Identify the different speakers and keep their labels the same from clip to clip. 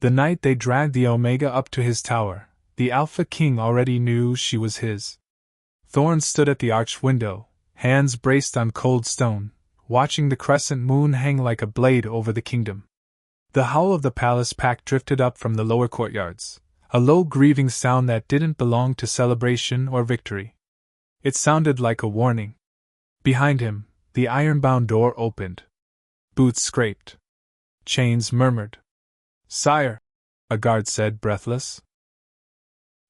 Speaker 1: The night they dragged the Omega up to his tower, the Alpha King already knew she was his. Thorne stood at the arched window, hands braced on cold stone, watching the crescent moon hang like a blade over the kingdom. The howl of the palace pack drifted up from the lower courtyards, a low grieving sound that didn't belong to celebration or victory. It sounded like a warning. Behind him, the iron-bound door opened. Boots scraped. Chains murmured. "Sire," a guard said, breathless.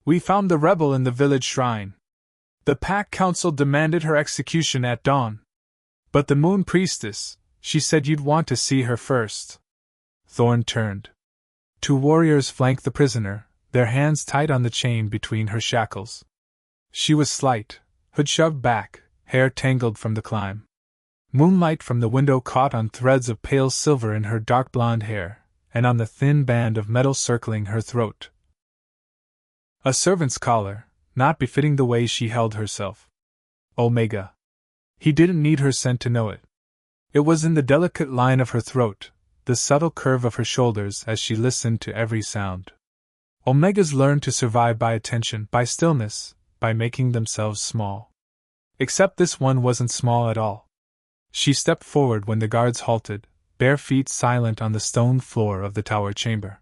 Speaker 1: "We found the rebel in the village shrine. The pack council demanded her execution at dawn. But the moon priestess, she said you'd want to see her first." Thorne turned. Two warriors flanked the prisoner, their hands tight on the chain between her shackles. She was slight, hood shoved back, hair tangled from the climb. Moonlight from the window caught on threads of pale silver in her dark blonde hair, and on the thin band of metal circling her throat. A servant's collar, not befitting the way she held herself. Omega. He didn't need her scent to know it. It was in the delicate line of her throat, the subtle curve of her shoulders as she listened to every sound. Omegas learned to survive by attention, by stillness, by making themselves small. Except this one wasn't small at all. She stepped forward when the guards halted, bare feet silent on the stone floor of the tower chamber.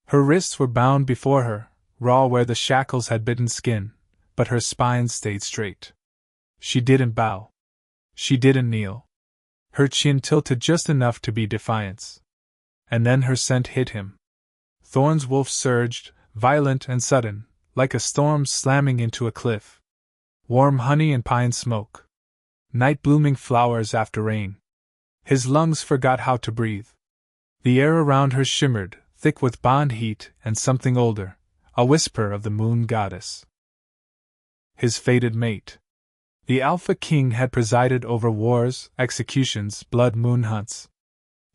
Speaker 1: Her wrists were bound before her, raw where the shackles had bitten skin, but her spine stayed straight. She didn't bow. She didn't kneel. Her chin tilted just enough to be defiance. And then her scent hit him. Thorne's wolf surged, violent and sudden, like a storm slamming into a cliff. Warm honey and pine smoke. Night-blooming flowers after rain. His lungs forgot how to breathe. The air around her shimmered, thick with bond heat and something older, a whisper of the moon goddess. His fated mate. The Alpha King had presided over wars, executions, blood moon hunts.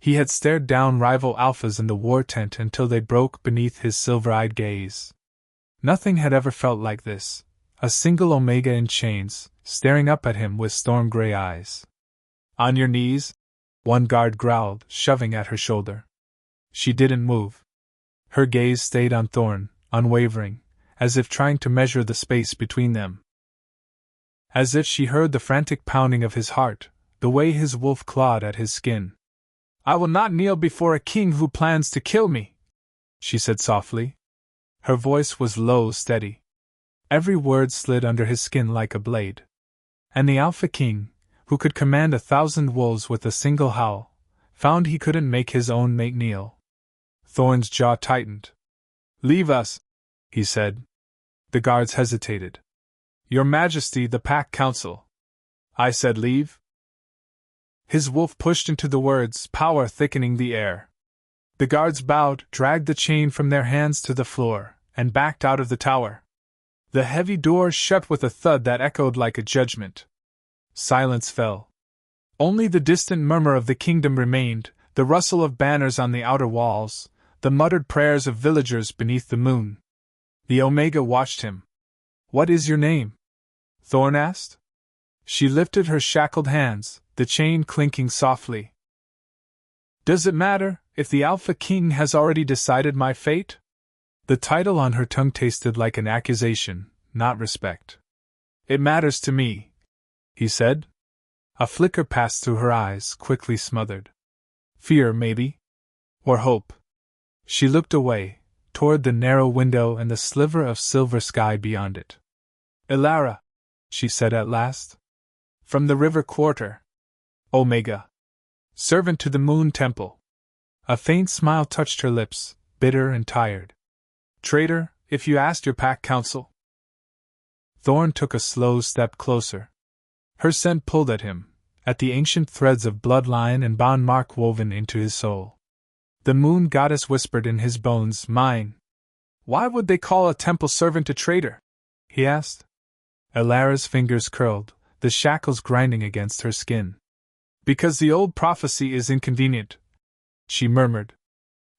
Speaker 1: He had stared down rival alphas in the war tent until they broke beneath his silver-eyed gaze. Nothing had ever felt like this, a single Omega in chains, staring up at him with storm-gray eyes. "On your knees?" one guard growled, shoving at her shoulder. She didn't move. Her gaze stayed on Thorne, unwavering, as if trying to measure the space between them. As if she heard the frantic pounding of his heart, the way his wolf clawed at his skin. "I will not kneel before a king who plans to kill me," she said softly. Her voice was low, steady. Every word slid under his skin like a blade. And the Alpha King, who could command 1,000 wolves with a single howl, found he couldn't make his own mate kneel. Thorne's jaw tightened. "Leave us," he said. The guards hesitated. "Your Majesty, the Pack Council." "I said leave." His wolf pushed into the words, power thickening the air. The guards bowed, dragged the chain from their hands to the floor, and backed out of the tower. The heavy door shut with a thud that echoed like a judgment. Silence fell. Only the distant murmur of the kingdom remained, the rustle of banners on the outer walls, the muttered prayers of villagers beneath the moon. The Omega watched him. "What is your name?" Thorne asked. She lifted her shackled hands, the chain clinking softly. "Does it matter, if the Alpha King has already decided my fate?" The title on her tongue tasted like an accusation, not respect. "It matters to me," he said. A flicker passed through her eyes, quickly smothered. "Fear, maybe? Or hope?" She looked away, toward the narrow window and the sliver of silver sky beyond it. "Elara," she said at last. "From the river quarter. Omega. Servant to the Moon Temple." A faint smile touched her lips, bitter and tired. "Traitor, if you asked your pack council." Thorne took a slow step closer. Her scent pulled at him, at the ancient threads of bloodline and bond mark woven into his soul. The moon goddess whispered in his bones, "Mine." "Why would they call a temple servant a traitor?" he asked. Elara's fingers curled, the shackles grinding against her skin. "Because the old prophecy is inconvenient," she murmured.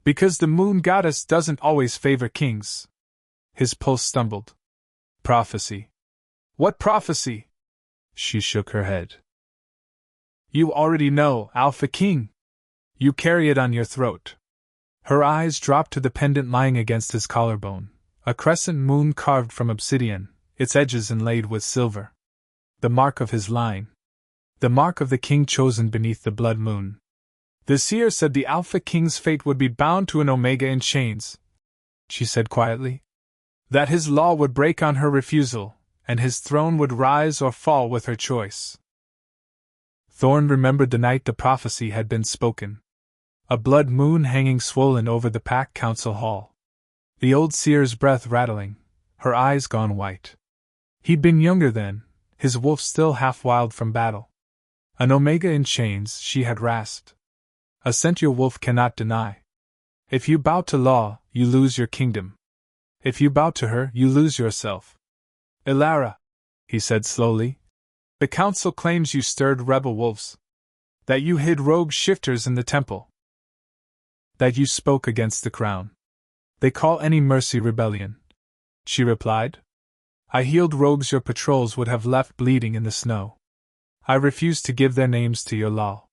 Speaker 1: "Because the moon goddess doesn't always favor kings." His pulse stumbled. "Prophecy? What prophecy?" She shook her head. "You already know, Alpha King. You carry it on your throat. Her eyes dropped to the pendant lying against his collarbone, a crescent moon carved from obsidian, its edges inlaid with silver. The mark of his line. The mark of the king chosen beneath the blood moon. The seer said the Alpha King's fate would be bound to an Omega in chains, she said quietly. That his law would break on her refusal, and his throne would rise or fall with her choice. Thorne remembered the night the prophecy had been spoken. A blood moon hanging swollen over the pack council hall. The old seer's breath rattling, her eyes gone white. He'd been younger then, his wolf still half wild from battle. An Omega in chains, she had rasped. A scent your wolf cannot deny. If you bow to law, you lose your kingdom. If you bow to her, you lose yourself. Elara, he said slowly, the council claims you stirred rebel wolves. That you hid rogue shifters in the temple. That you spoke against the crown. They call any mercy rebellion, she replied. I healed rogues your patrols would have left bleeding in the snow. I refuse to give their names to your law.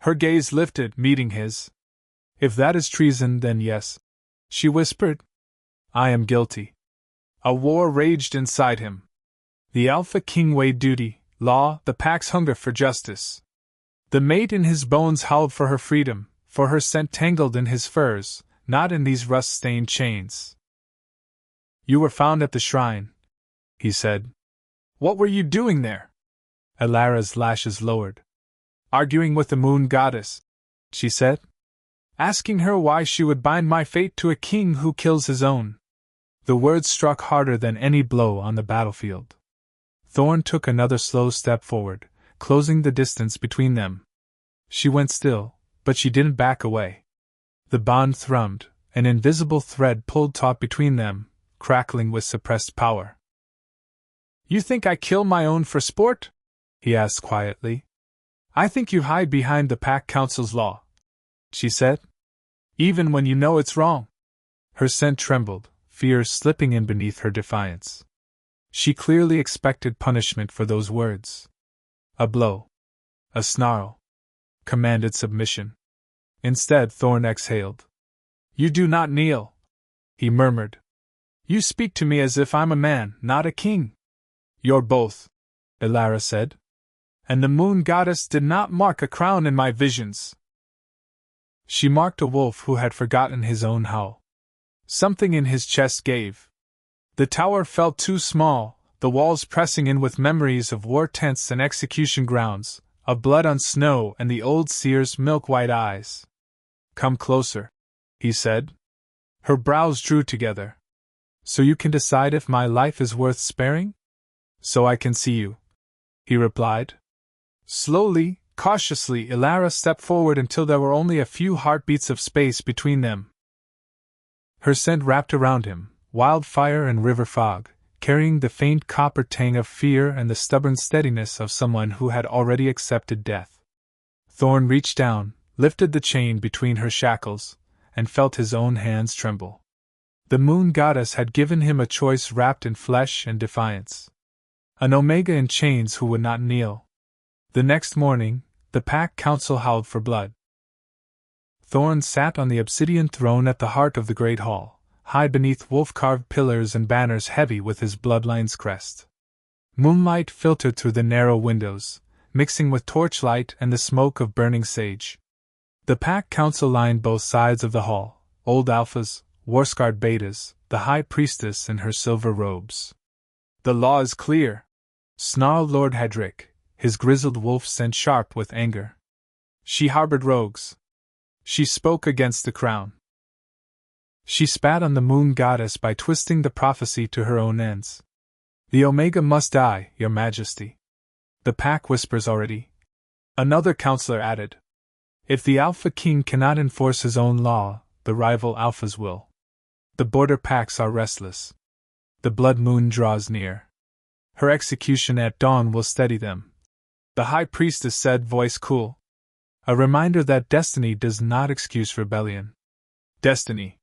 Speaker 1: Her gaze lifted, meeting his. If that is treason, then yes, she whispered. I am guilty. A war raged inside him. The Alpha King weighed duty, law, the pack's hunger for justice. The mate in his bones howled for her freedom, for her scent tangled in his furs, not in these rust-stained chains. You were found at the shrine, he said. What were you doing there? Elara's lashes lowered. Arguing with the moon goddess, she said. Asking her why she would bind my fate to a king who kills his own. The words struck harder than any blow on the battlefield. Thorne took another slow step forward, closing the distance between them. She went still, but she didn't back away. The bond thrummed, an invisible thread pulled taut between them, crackling with suppressed power. You think I kill my own for sport? He asked quietly. I think you hide behind the Pack Council's law, she said. Even when you know it's wrong. Her scent trembled, fear slipping in beneath her defiance. She clearly expected punishment for those words. A blow. A snarl. Commanded submission. Instead, Thorne exhaled. You do not kneel, he murmured. You speak to me as if I'm a man, not a king. You're both, Elara said. And the moon goddess did not mark a crown in my visions. She marked a wolf who had forgotten his own howl. Something in his chest gave. The tower felt too small, the walls pressing in with memories of war tents and execution grounds, of blood on snow and the old seer's milk-white eyes. Come closer, he said. Her brows drew together. So you can decide if my life is worth sparing? So I can see you, he replied. Slowly, cautiously, Elara stepped forward until there were only a few heartbeats of space between them. Her scent wrapped around him, wildfire and river fog, carrying the faint copper tang of fear and the stubborn steadiness of someone who had already accepted death. Thorne reached down, lifted the chain between her shackles, and felt his own hands tremble. The moon goddess had given him a choice wrapped in flesh and defiance. An Omega in chains who would not kneel. The next morning, the Pack Council howled for blood. Thorne sat on the obsidian throne at the heart of the great hall, high beneath wolf-carved pillars and banners heavy with his bloodline's crest. Moonlight filtered through the narrow windows, mixing with torchlight and the smoke of burning sage. The Pack Council lined both sides of the hall, old alphas, war-scarred betas, the high priestess in her silver robes. The law is clear, snarled Lord Hedrick, his grizzled wolf scent sharp with anger. She harbored rogues. She spoke against the crown. She spat on the moon goddess by twisting the prophecy to her own ends. The Omega must die, your majesty. The pack whispers already. Another counselor added. If the Alpha King cannot enforce his own law, the rival Alphas will. The border packs are restless. The blood moon draws near. Her execution at dawn will steady them. The High Priestess said, voice cool. A reminder that destiny does not excuse rebellion. Destiny.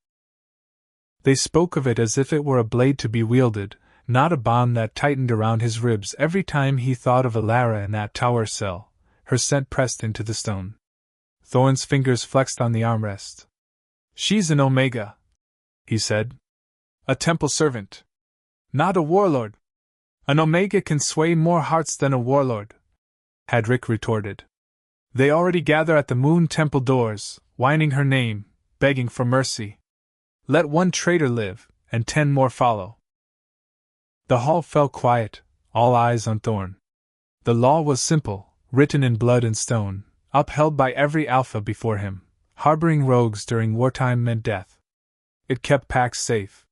Speaker 1: They spoke of it as if it were a blade to be wielded, not a bond that tightened around his ribs every time he thought of Elara in that tower cell, her scent pressed into the stone. Thorne's fingers flexed on the armrest. She's an Omega, he said. A temple servant. Not a warlord. An Omega can sway more hearts than a warlord, Hadrick retorted. They already gather at the Moon Temple doors, whining her name, begging for mercy. Let one traitor live, and 10 more follow. The hall fell quiet, all eyes on Thorne. The law was simple, written in blood and stone, upheld by every alpha before him. Harboring rogues during wartime meant death. It kept packs safe.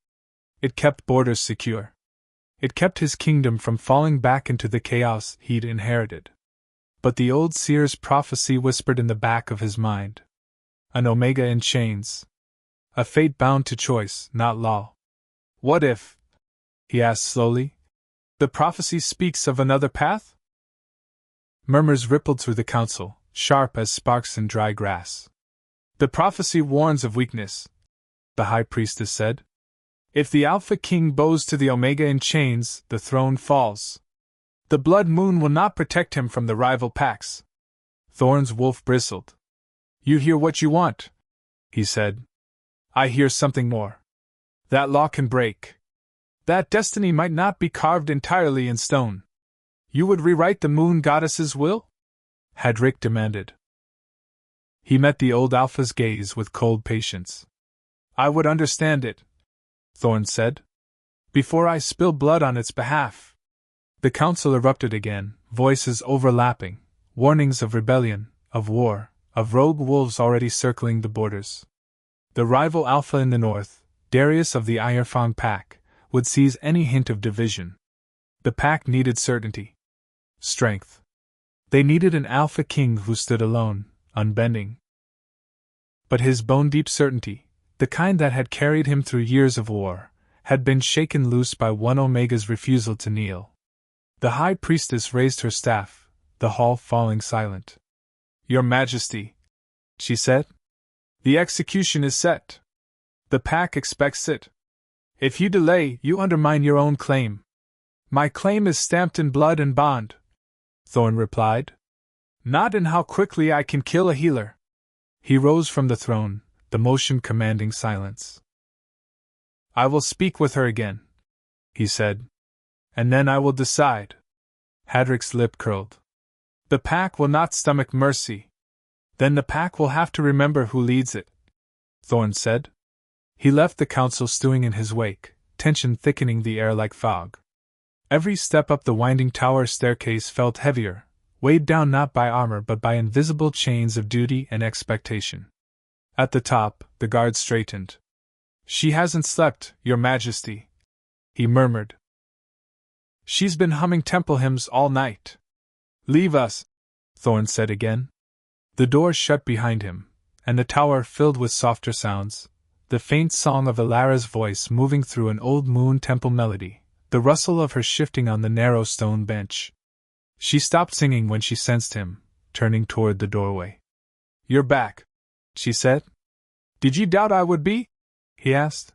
Speaker 1: It kept borders secure. It kept his kingdom from falling back into the chaos he'd inherited. But the old seer's prophecy whispered in the back of his mind. An Omega in chains. A fate bound to choice, not law. What if, he asked slowly, the prophecy speaks of another path? Murmurs rippled through the council, sharp as sparks in dry grass. The prophecy warns of weakness, the high priestess said. If the Alpha King bows to the Omega in chains, the throne falls. The Blood Moon will not protect him from the rival packs. Thorne's wolf bristled. You hear what you want, he said. I hear something more. That law can break. That destiny might not be carved entirely in stone. You would rewrite the Moon Goddess's will? Hadrick demanded. He met the old Alpha's gaze with cold patience. I would understand it, Thorne said, before I spill blood on its behalf. The council erupted again, voices overlapping, warnings of rebellion, of war, of rogue wolves already circling the borders. The rival Alpha in the north, Darius of the Irefang pack, would seize any hint of division. The pack needed certainty. Strength. They needed an Alpha King who stood alone, unbending. But his bone-deep certainty, the kind that had carried him through years of war, had been shaken loose by one Omega's refusal to kneel. The high priestess raised her staff, the hall falling silent. Your Majesty, she said, the execution is set. The pack expects it. If you delay, you undermine your own claim. My claim is stamped in blood and bond, Thorne replied. Not in how quickly I can kill a healer. He rose from the throne, the motion commanding silence. I will speak with her again, he said. And then I will decide. Hadrick's lip curled. The pack will not stomach mercy. Then the pack will have to remember who leads it, Thorne said. He left the council stewing in his wake, tension thickening the air like fog. Every step up the winding tower staircase felt heavier, weighed down not by armor but by invisible chains of duty and expectation. At the top, the guard straightened. She hasn't slept, Your Majesty, he murmured. She's been humming temple hymns all night. Leave us, Thorne said again. The door shut behind him, and the tower filled with softer sounds, the faint song of Elara's voice moving through an old Moon Temple melody, the rustle of her shifting on the narrow stone bench. She stopped singing when she sensed him, turning toward the doorway. You're back, she said. Did you doubt I would be? He asked.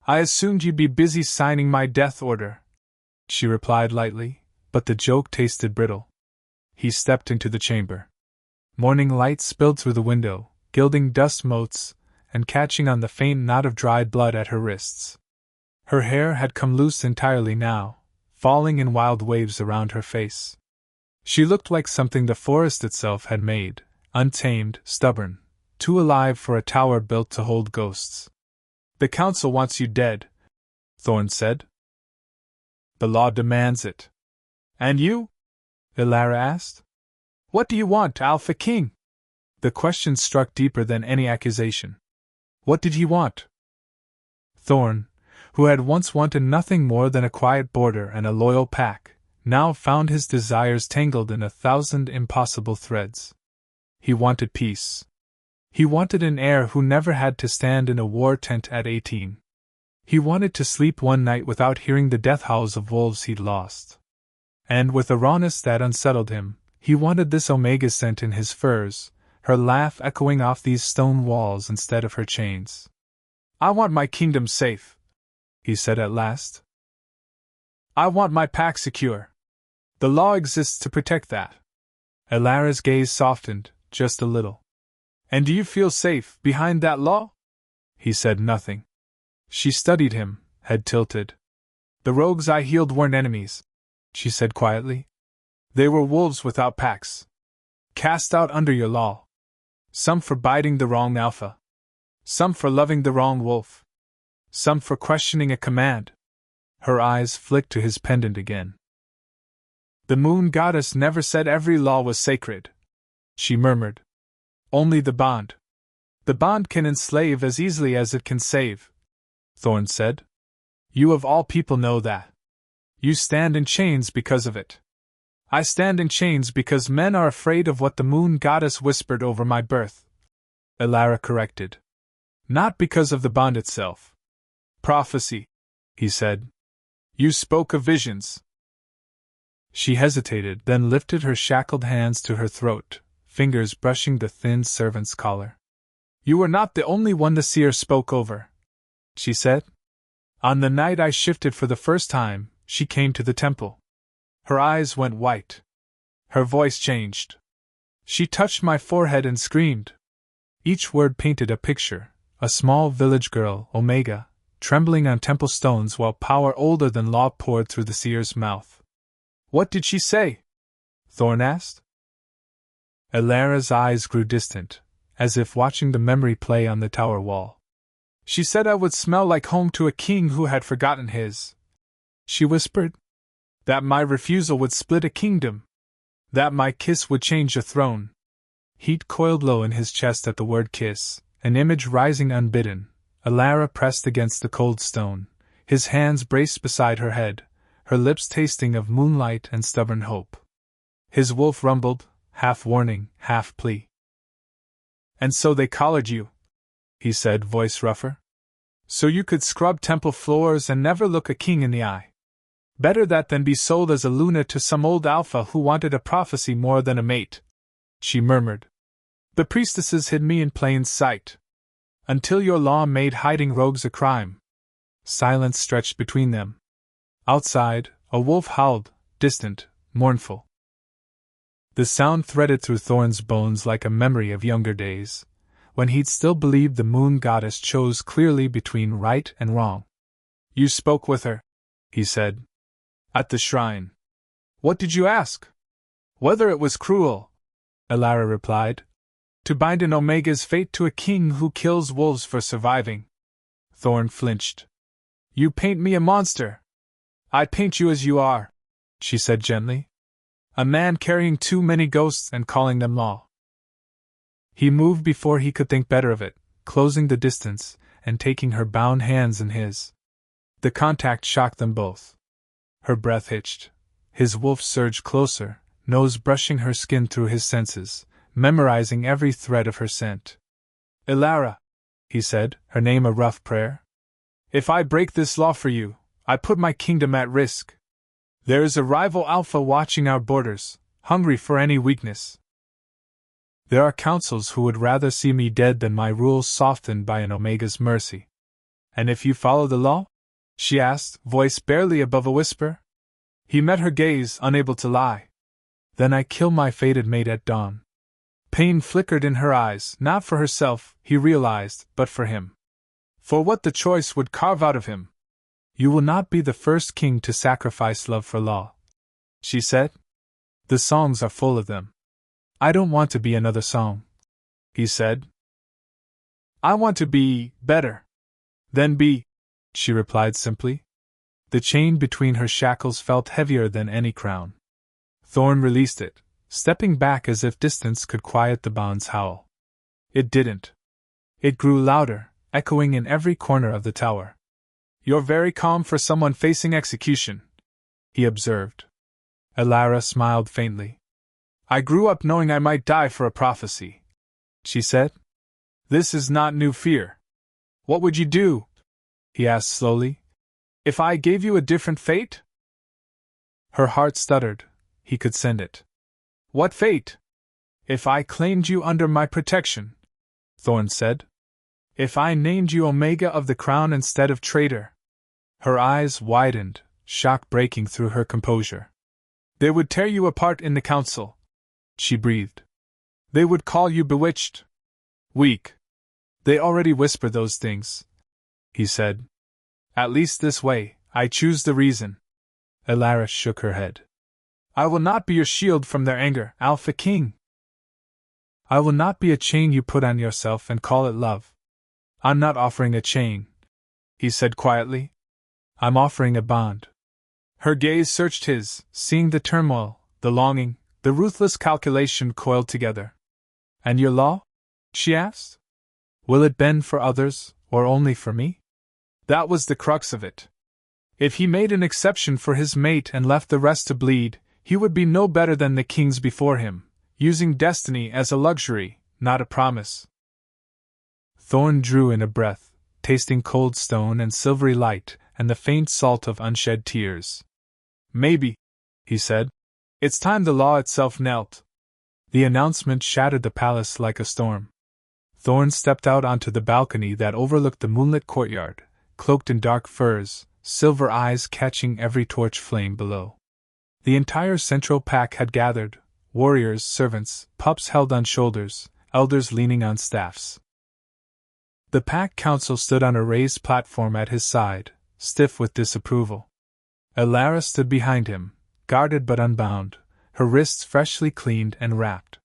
Speaker 1: I assumed you'd be busy signing my death order, she replied lightly, but the joke tasted brittle. He stepped into the chamber. Morning light spilled through the window, gilding dust motes, and catching on the faint knot of dried blood at her wrists. Her hair had come loose entirely now, falling in wild waves around her face. She looked like something the forest itself had made, untamed, stubborn, too alive for a tower built to hold ghosts. The council wants you dead, Thorne said. The law demands it. And you? Elara asked. What do you want, Alpha King? The question struck deeper than any accusation. What did he want? Thorne, who had once wanted nothing more than a quiet border and a loyal pack, now found his desires tangled in 1,000 impossible threads. He wanted peace. He wanted an heir who never had to stand in a war tent at 18. He wanted to sleep one night without hearing the death howls of wolves he'd lost. And with a rawness that unsettled him, he wanted this Omega scent in his furs, her laugh echoing off these stone walls instead of her chains. I want my kingdom safe, he said at last. I want my pack secure. The law exists to protect that. Elara's gaze softened, just a little. And do you feel safe behind that law? He said nothing. She studied him, head tilted. The rogues I healed weren't enemies, she said quietly. They were wolves without packs. Cast out under your law. Some for biting the wrong alpha. Some for loving the wrong wolf. Some for questioning a command. Her eyes flicked to his pendant again. The moon goddess never said every law was sacred, she murmured. Only the bond. The bond can enslave as easily as it can save, Thorne said. You of all people know that. You stand in chains because of it. I stand in chains because men are afraid of what the moon goddess whispered over my birth, Elara corrected. Not because of the bond itself. Prophecy, he said. You spoke of visions. She hesitated, then lifted her shackled hands to her throat, fingers brushing the thin servant's collar. You were not the only one the seer spoke over, she said. On the night I shifted for the first time, she came to the temple. Her eyes went white. Her voice changed. She touched my forehead and screamed. Each word painted a picture, a small village girl, Omega, trembling on temple stones while power older than law poured through the seer's mouth. What did she say? Thorne asked. Elara's eyes grew distant, as if watching the memory play on the tower wall. She said I would smell like home to a king who had forgotten his. She whispered. That my refusal would split a kingdom. That my kiss would change a throne. Heat coiled low in his chest at the word kiss, an image rising unbidden. Elara pressed against the cold stone, his hands braced beside her head, her lips tasting of moonlight and stubborn hope. His wolf rumbled, half warning, half plea. And so they collared you, he said, voice rougher. So you could scrub temple floors and never look a king in the eye. Better that than be sold as a Luna to some old alpha who wanted a prophecy more than a mate, she murmured. The priestesses hid me in plain sight. Until your law made hiding rogues a crime. Silence stretched between them. Outside, a wolf howled, distant, mournful. The sound threaded through Thorne's bones like a memory of younger days, when he'd still believed the moon goddess chose clearly between right and wrong. You spoke with her, he said. At the shrine. What did you ask? Whether it was cruel, Elara replied. To bind an Omega's fate to a king who kills wolves for surviving. Thorne flinched. You paint me a monster. I paint you as you are, she said gently. A man carrying too many ghosts and calling them law. He moved before he could think better of it, closing the distance and taking her bound hands in his. The contact shocked them both. Her breath hitched. His wolf surged closer, nose brushing her skin through his senses, memorizing every thread of her scent. Elara, he said, her name a rough prayer. If I break this law for you, I put my kingdom at risk. There is a rival alpha watching our borders, hungry for any weakness. There are councils who would rather see me dead than my rules softened by an Omega's mercy. And if you follow the law? She asked, voice barely above a whisper. He met her gaze, unable to lie. Then I kill my fated mate at dawn. Pain flickered in her eyes, not for herself, he realized, but for him. For what the choice would carve out of him. You will not be the first king to sacrifice love for law, she said. The songs are full of them. I don't want to be another song, he said. I want to be better. Then be, she replied simply. The chain between her shackles felt heavier than any crown. Thorne released it, stepping back as if distance could quiet the bond's howl. It didn't. It grew louder, echoing in every corner of the tower. You're very calm for someone facing execution, he observed. Elara smiled faintly. I grew up knowing I might die for a prophecy, she said. This is not new fear. What would you do? He asked slowly. If I gave you a different fate? Her heart stuttered. He could send it. What fate? If I claimed you under my protection, Thorne said. If I named you Omega of the Crown instead of traitor. Her eyes widened, shock breaking through her composure. They would tear you apart in the council, she breathed. They would call you bewitched. Weak. They already whisper those things, he said. At least this way, I choose the reason. Elara shook her head. I will not be your shield from their anger, Alpha King. I will not be a chain you put on yourself and call it love. I'm not offering a chain, he said quietly. I'm offering a bond. Her gaze searched his, seeing the turmoil, the longing, the ruthless calculation coiled together. And your law? She asked. Will it bend for others, or only for me? That was the crux of it. If he made an exception for his mate and left the rest to bleed, he would be no better than the kings before him, using destiny as a luxury, not a promise. Thorne drew in a breath, tasting cold stone and silvery light, and the faint salt of unshed tears. Maybe, he said. It's time the law itself knelt. The announcement shattered the palace like a storm. Thorne stepped out onto the balcony that overlooked the moonlit courtyard, cloaked in dark furs, silver eyes catching every torch flame below. The entire central pack had gathered, warriors, servants, pups held on shoulders, elders leaning on staffs. The pack council stood on a raised platform at his side, stiff with disapproval. Elara stood behind him, guarded but unbound, her wrists freshly cleaned and wrapped.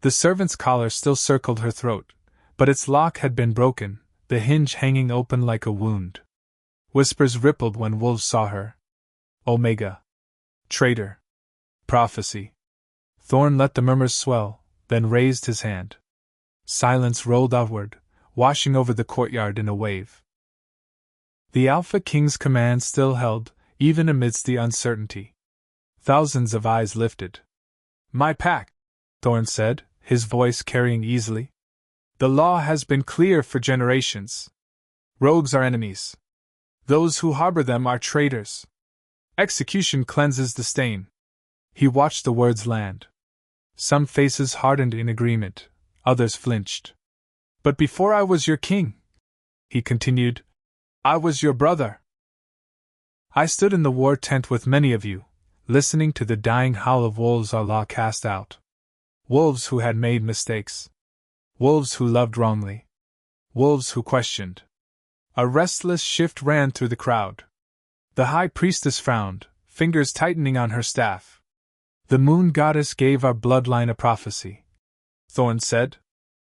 Speaker 1: The servant's collar still circled her throat, but its lock had been broken, the hinge hanging open like a wound. Whispers rippled when wolves saw her. Omega. Traitor. Prophecy. Thorne let the murmurs swell, then raised his hand. Silence rolled outward, washing over the courtyard in a wave. The Alpha King's command still held, even amidst the uncertainty. Thousands of eyes lifted. My pack, Thorne said, his voice carrying easily. The law has been clear for generations. Rogues are enemies. Those who harbor them are traitors. Execution cleanses the stain. He watched the words land. Some faces hardened in agreement, others flinched. But before I was your king, he continued, I was your brother. I stood in the war tent with many of you, listening to the dying howl of wolves our law cast out. Wolves who had made mistakes. Wolves who loved wrongly. Wolves who questioned. A restless shift ran through the crowd. The high priestess frowned, fingers tightening on her staff. The moon goddess gave our bloodline a prophecy, Thorne said.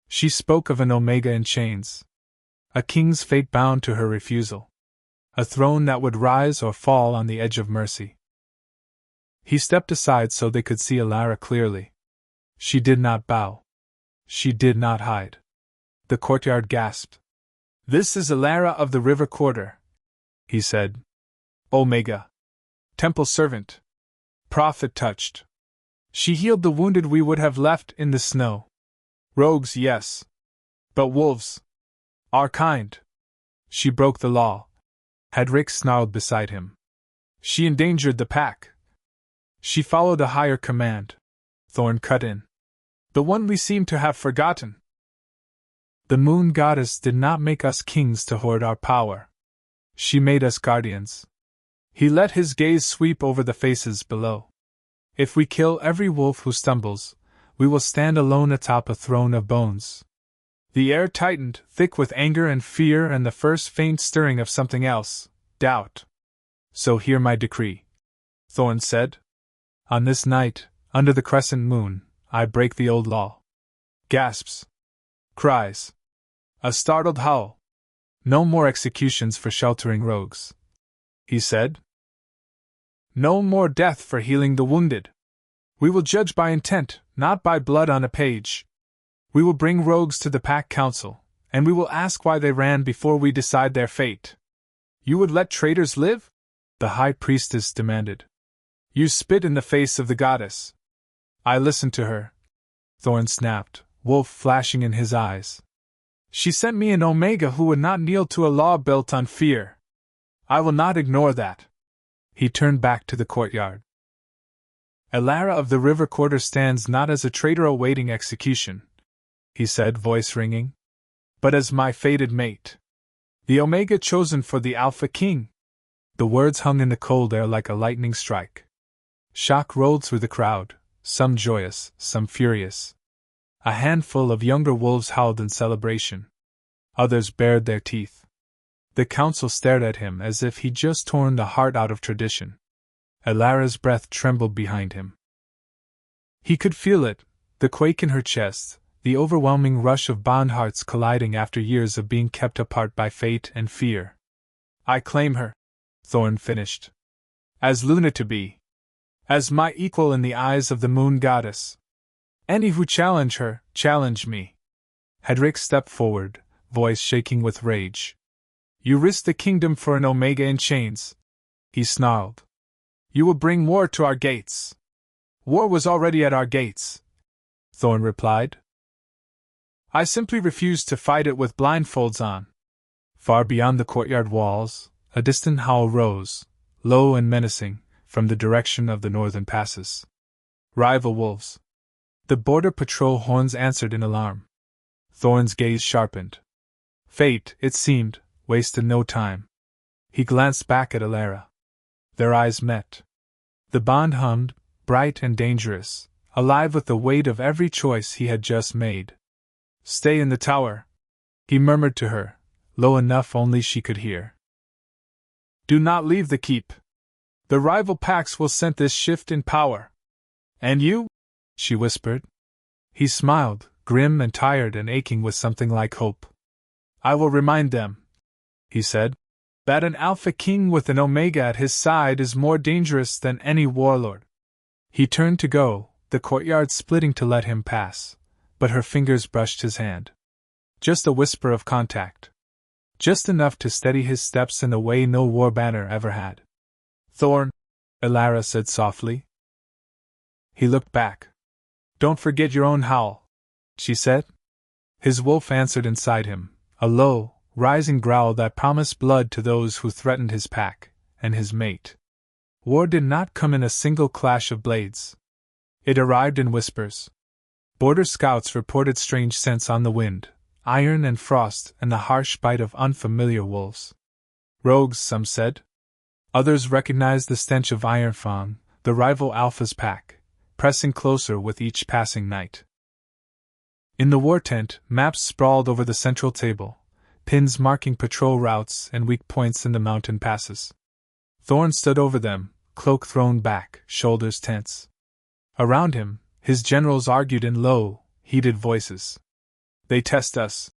Speaker 1: She spoke of an Omega in chains. A king's fate bound to her refusal. A throne that would rise or fall on the edge of mercy. He stepped aside so they could see Elara clearly. She did not bow. She did not hide. The courtyard gasped. This is Elara of the River Quarter, he said. Omega. Temple servant. Prophet touched. She healed the wounded we would have left in the snow. Rogues, yes. But wolves. Our kind. She broke the law. Hedrick snarled beside him. She endangered the pack. She followed a higher command. Thorne cut in. The one we seem to have forgotten. The moon goddess did not make us kings to hoard our power. She made us guardians. He let his gaze sweep over the faces below. If we kill every wolf who stumbles, we will stand alone atop a throne of bones. The air tightened, thick with anger and fear and the first faint stirring of something else, doubt. So hear my decree, Thorne said. On this night, under the crescent moon, I break the old law. Gasps. Cries. A startled howl. No more executions for sheltering rogues, he said. No more death for healing the wounded. We will judge by intent, not by blood on a page. We will bring rogues to the Pack Council, and we will ask why they ran before we decide their fate. You would let traitors live? The High Priestess demanded. You spit in the face of the goddess. I listened to her, Thorne snapped, wolf flashing in his eyes. She sent me an Omega who would not kneel to a law built on fear. I will not ignore that. He turned back to the courtyard. Elara of the River Quarter stands not as a traitor awaiting execution, he said, voice ringing, but as my fated mate. The Omega chosen for the Alpha King. The words hung in the cold air like a lightning strike. Shock rolled through the crowd, some joyous, some furious. A handful of younger wolves howled in celebration. Others bared their teeth. The council stared at him as if he'd just torn the heart out of tradition. Elara's breath trembled behind him. He could feel it, the quake in her chest, the overwhelming rush of bond hearts colliding after years of being kept apart by fate and fear. I claim her, Thorne finished. As Luna to be. As my equal in the eyes of the moon goddess. Any who challenge her, challenge me. Hedrick stepped forward, voice shaking with rage. You risk the kingdom for an Omega in chains, he snarled. You will bring war to our gates. War was already at our gates, Thorne replied. I simply refused to fight it with blindfolds on. Far beyond the courtyard walls, a distant howl rose, low and menacing, from the direction of the northern passes. Rival wolves. The border patrol horns answered in alarm. Thorne's gaze sharpened. Fate, it seemed, wasted no time. He glanced back at Elara. Their eyes met. The bond hummed, bright and dangerous, alive with the weight of every choice he had just made. Stay in the tower, he murmured to her, low enough only she could hear. Do not leave the keep. The rival packs will scent this shift in power. And you? She whispered. He smiled, grim and tired and aching with something like hope. I will remind them, he said, that an Alpha King with an Omega at his side is more dangerous than any warlord. He turned to go, the courtyard splitting to let him pass, but her fingers brushed his hand. Just a whisper of contact. Just enough to steady his steps in a way no war banner ever had. Thorne, Elara said softly. He looked back. Don't forget your own howl, she said. His wolf answered inside him, a low, rising growl that promised blood to those who threatened his pack, and his mate. War did not come in a single clash of blades. It arrived in whispers. Border scouts reported strange scents on the wind, iron and frost and the harsh bite of unfamiliar wolves. Rogues, some said. Others recognized the stench of Ironfang, the rival Alpha's pack, pressing closer with each passing night. In the war tent, maps sprawled over the central table, pins marking patrol routes and weak points in the mountain passes. Thorne stood over them, cloak thrown back, shoulders tense. Around him, his generals argued in low, heated voices. They test us,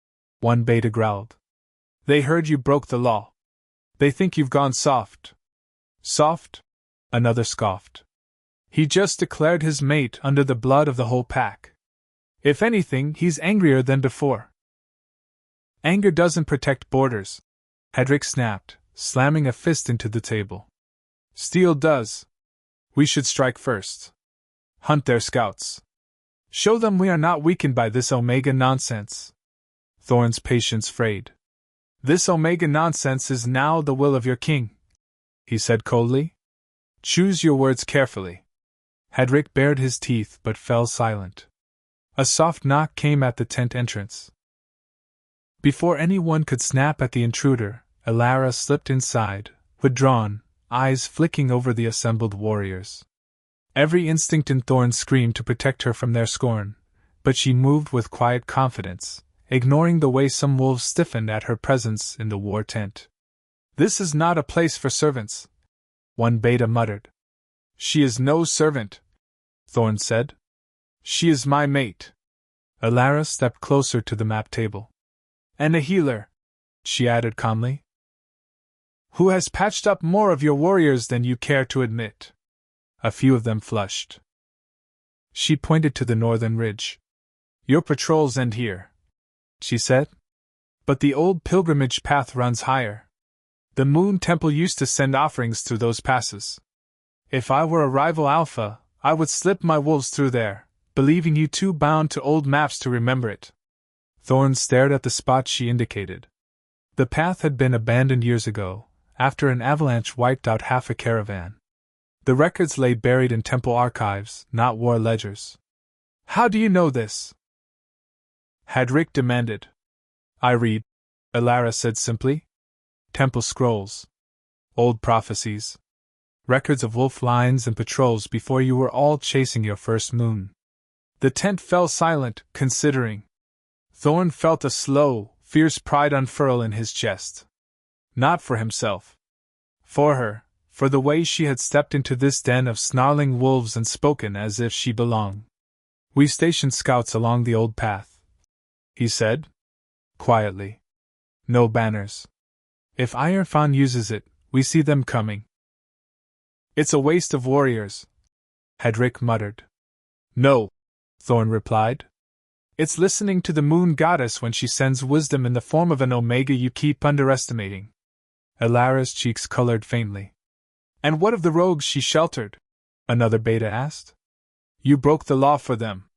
Speaker 1: one beta growled. They heard you broke the law. They think you've gone soft. Soft? Another scoffed. He just declared his mate under the blood of the whole pack. If anything, he's angrier than before. Anger doesn't protect borders, Hedrick snapped, slamming a fist into the table. Steel does. We should strike first. Hunt their scouts. Show them we are not weakened by this Omega nonsense. Thorne's patience frayed. This Omega nonsense is now the will of your king, he said coldly. Choose your words carefully. Hedrick bared his teeth but fell silent. A soft knock came at the tent entrance. Before anyone could snap at the intruder, Elara slipped inside, withdrawn, eyes flicking over the assembled warriors. Every instinct in Thorne screamed to protect her from their scorn, but she moved with quiet confidence, ignoring the way some wolves stiffened at her presence in the war tent. This is not a place for servants, one beta muttered. She is no servant, Thorne said. She is my mate. Elara stepped closer to the map table. And a healer, she added calmly, who has patched up more of your warriors than you care to admit. A few of them flushed. She pointed to the northern ridge. Your patrols end here, she said. But the old pilgrimage path runs higher. The Moon Temple used to send offerings through those passes. If I were a rival Alpha, I would slip my wolves through there, believing you too bound to old maps to remember it. Thorne stared at the spot she indicated. The path had been abandoned years ago, after an avalanche wiped out half a caravan. The records lay buried in temple archives, not war ledgers. How do you know this? Hedrick demanded. I read, Elara said simply. Temple scrolls. Old prophecies. Records of wolf lines and patrols before you were all chasing your first moon. The tent fell silent, considering. Thorne felt a slow, fierce pride unfurl in his chest. Not for himself. For her, for the way she had stepped into this den of snarling wolves and spoken as if she belonged. "We stationed scouts along the old path," he said, quietly. "No banners. If Iron Fawn uses it, we see them coming." "It's a waste of warriors," Hedrick muttered. "No," Thorne replied. "It's listening to the moon goddess when she sends wisdom in the form of an Omega you keep underestimating." Elara's cheeks colored faintly. "And what of the rogues she sheltered?" another beta asked. "You broke the law for them.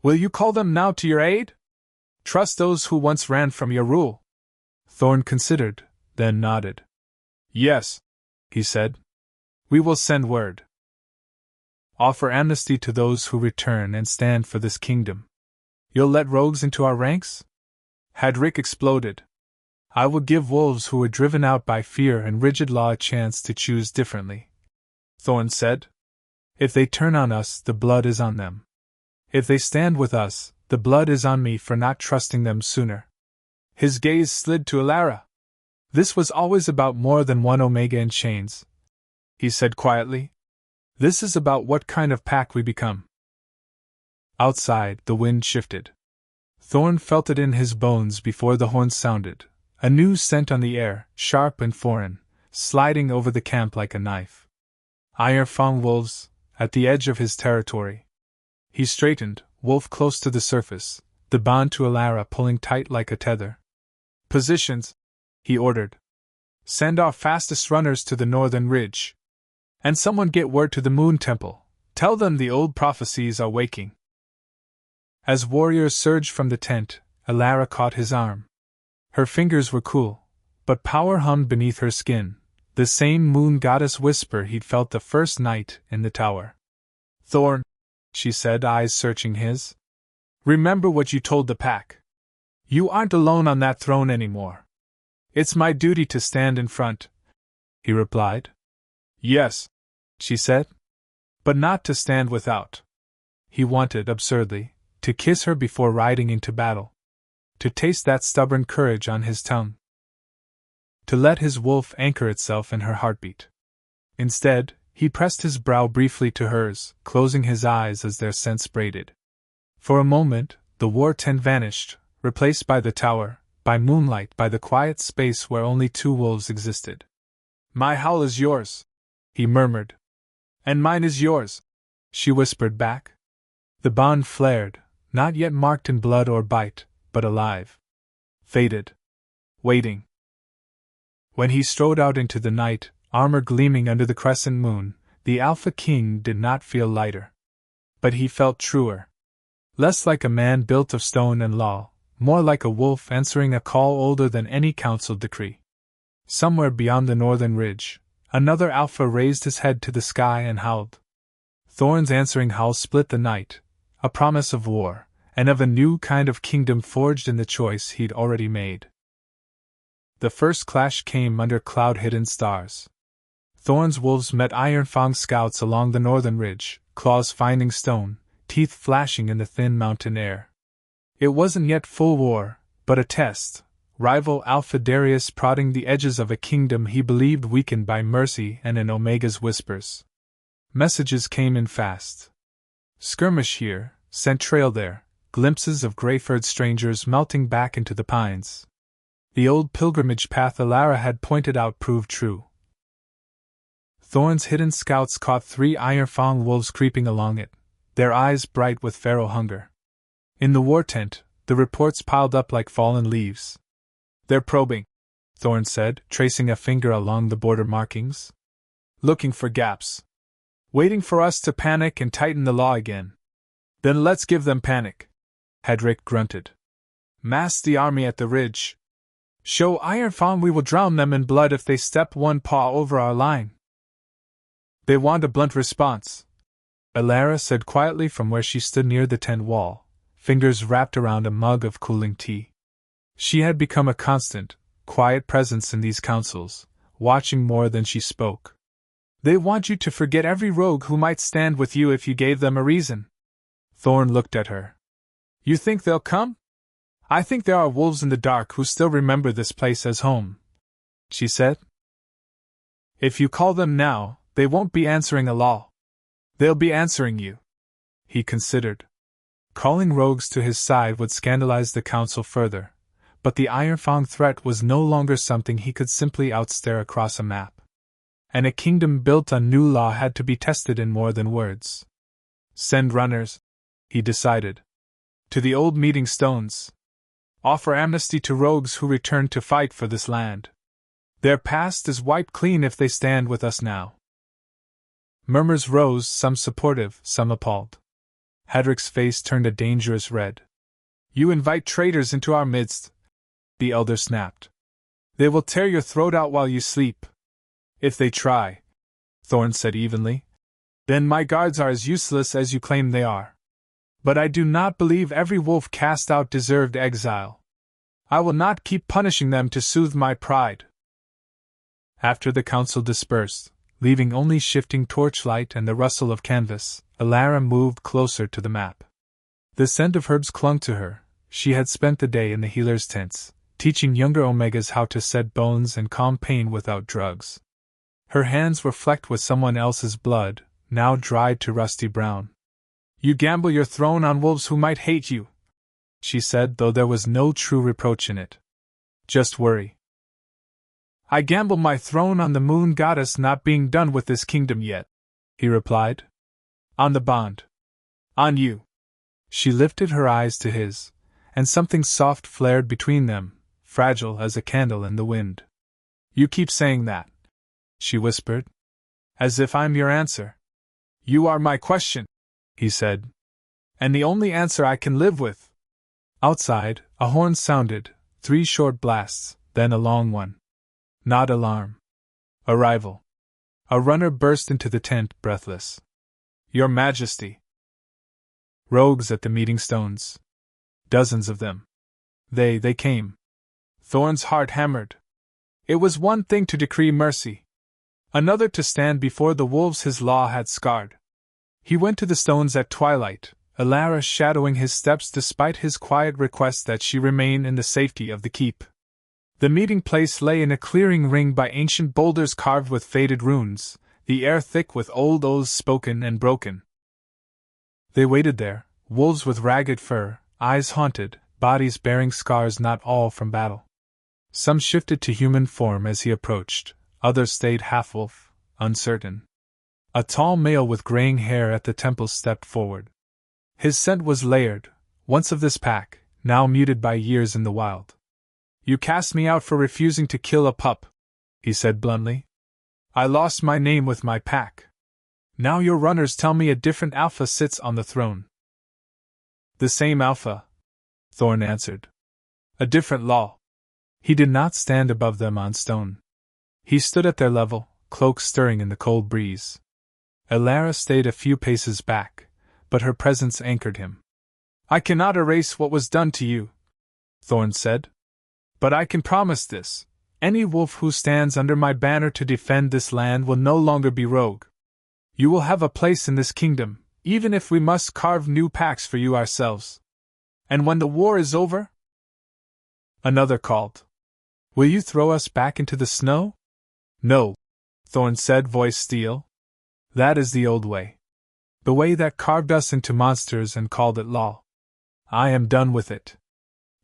Speaker 1: Will you call them now to your aid? Trust those who once ran from your rule?" Thorne considered, then nodded. "Yes," he said. "We will send word. Offer amnesty to those who return and stand for this kingdom." "You'll let rogues into our ranks?" Hedrick exploded. "I will give wolves who were driven out by fear and rigid law a chance to choose differently," Thorne said. "If they turn on us, the blood is on them. If they stand with us, the blood is on me for not trusting them sooner." His gaze slid to Elara. "This was always about more than one Omega in chains," he said quietly. "This is about what kind of pack we become." Outside, the wind shifted. Thorne felt it in his bones before the horn sounded, a new scent on the air, sharp and foreign, sliding over the camp like a knife. Iron Fawn wolves, at the edge of his territory. He straightened, wolf close to the surface, the bond to Elara pulling tight like a tether. "Positions," he ordered. "Send our fastest runners to the northern ridge. And someone get word to the Moon Temple. Tell them the old prophecies are waking." As warriors surged from the tent, Elara caught his arm. Her fingers were cool, but power hummed beneath her skin, the same moon goddess whisper he'd felt the first night in the tower. "Thorne," she said, eyes searching his. "Remember what you told the pack. You aren't alone on that throne anymore." "It's my duty to stand in front," he replied. "Yes," she said. "But not to stand without." He wanted, absurdly, to kiss her before riding into battle. To taste that stubborn courage on his tongue. To let his wolf anchor itself in her heartbeat. Instead, he pressed his brow briefly to hers, closing his eyes as their scents braided. For a moment, the war tent vanished, replaced by the tower, by moonlight, by the quiet space where only two wolves existed. "My howl is yours," he murmured. "And mine is yours," she whispered back. The bond flared, not yet marked in blood or bite, but alive. Faded. Waiting. When he strode out into the night, armor gleaming under the crescent moon, the Alpha King did not feel lighter. But he felt truer. Less like a man built of stone and law, more like a wolf answering a call older than any counciled decree. Somewhere beyond the northern ridge, another Alpha raised his head to the sky and howled. Thorne's answering howl split the night, a promise of war, and of a new kind of kingdom forged in the choice he'd already made. The first clash came under cloud-hidden stars. Thorne's wolves met Iron Fang's scouts along the northern ridge, claws finding stone, teeth flashing in the thin mountain air. It wasn't yet full war, but a test. Rival Alpha Darius prodding the edges of a kingdom he believed weakened by mercy and an Omega's whispers. Messages came in fast. Skirmish here, scent trail there, glimpses of gray-furred strangers melting back into the pines. The old pilgrimage path Elara had pointed out proved true. Thorne's hidden scouts caught 3 Iron Fang wolves creeping along it, their eyes bright with feral hunger. In the war tent, the reports piled up like fallen leaves. "They're probing," Thorne said, tracing a finger along the border markings. "Looking for gaps. Waiting for us to panic and tighten the law again." "Then let's give them panic," Hedrick grunted. "Mass the army at the ridge. Show Iron Fawn we will drown them in blood if they step one paw over our line." "They want a blunt response," Elara said quietly from where she stood near the tent wall, fingers wrapped around a mug of cooling tea. She had become a constant, quiet presence in these councils, watching more than she spoke. "They want you to forget every rogue who might stand with you if you gave them a reason." Thorne looked at her. You think they'll come? I think there are wolves in the dark who still remember this place as home, she said. If you call them now, they won't be answering a law. They'll be answering you. He considered. Calling rogues to his side would scandalize the council further, but the iron-fang threat was no longer something he could simply outstare across a map. And a kingdom built on new law had to be tested in more than words. Send runners, he decided, to the old meeting stones. Offer amnesty to rogues who return to fight for this land. Their past is wiped clean if they stand with us now. Murmurs rose, some supportive, some appalled. Hedric's face turned a dangerous red. You invite traitors into our midst, the elder snapped. They will tear your throat out while you sleep. If they try, Thorne said evenly, then my guards are as useless as you claim they are. But I do not believe every wolf cast out deserved exile. I will not keep punishing them to soothe my pride. After the council dispersed, leaving only shifting torchlight and the rustle of canvas, Elara moved closer to the map. The scent of herbs clung to her. She had spent the day in the healer's tents, teaching younger Omegas how to set bones and calm pain without drugs. Her hands were flecked with someone else's blood, now dried to rusty brown. You gamble your throne on wolves who might hate you, she said, though there was no true reproach in it. Just worry. I gamble my throne on the moon goddess not being done with this kingdom yet, he replied. On the bond. On you. She lifted her eyes to his, and something soft flared between them, fragile as a candle in the wind. You keep saying that, she whispered. As if I'm your answer. You are my question, he said. And the only answer I can live with. Outside, a horn sounded, 3 short blasts, then a long one. Not alarm. Arrival. A runner burst into the tent, breathless. Your Majesty. Rogues at the meeting stones. Dozens of them. They came. Thorne's heart hammered. It was one thing to decree mercy. Another to stand before the wolves his law had scarred. He went to the stones at twilight, Elara shadowing his steps despite his quiet request that she remain in the safety of the keep. The meeting place lay in a clearing ring by ancient boulders carved with faded runes, the air thick with old oaths spoken and broken. They waited there, wolves with ragged fur, eyes haunted, bodies bearing scars not all from battle. Some shifted to human form as he approached, others stayed half-wolf, uncertain. A tall male with graying hair at the temples stepped forward. His scent was layered, once of this pack, now muted by years in the wild. You cast me out for refusing to kill a pup, he said bluntly. I lost my name with my pack. Now your runners tell me a different alpha sits on the throne. The same alpha, Thorne answered. A different law. He did not stand above them on stone. He stood at their level, cloak stirring in the cold breeze. Elara stayed a few paces back, but her presence anchored him. I cannot erase what was done to you, Thorne said. But I can promise this. Any wolf who stands under my banner to defend this land will no longer be rogue. You will have a place in this kingdom, even if we must carve new packs for you ourselves. And when the war is over? Another called. Will you throw us back into the snow? No, Thorne said, voice steel. That is the old way. The way that carved us into monsters and called it law. I am done with it.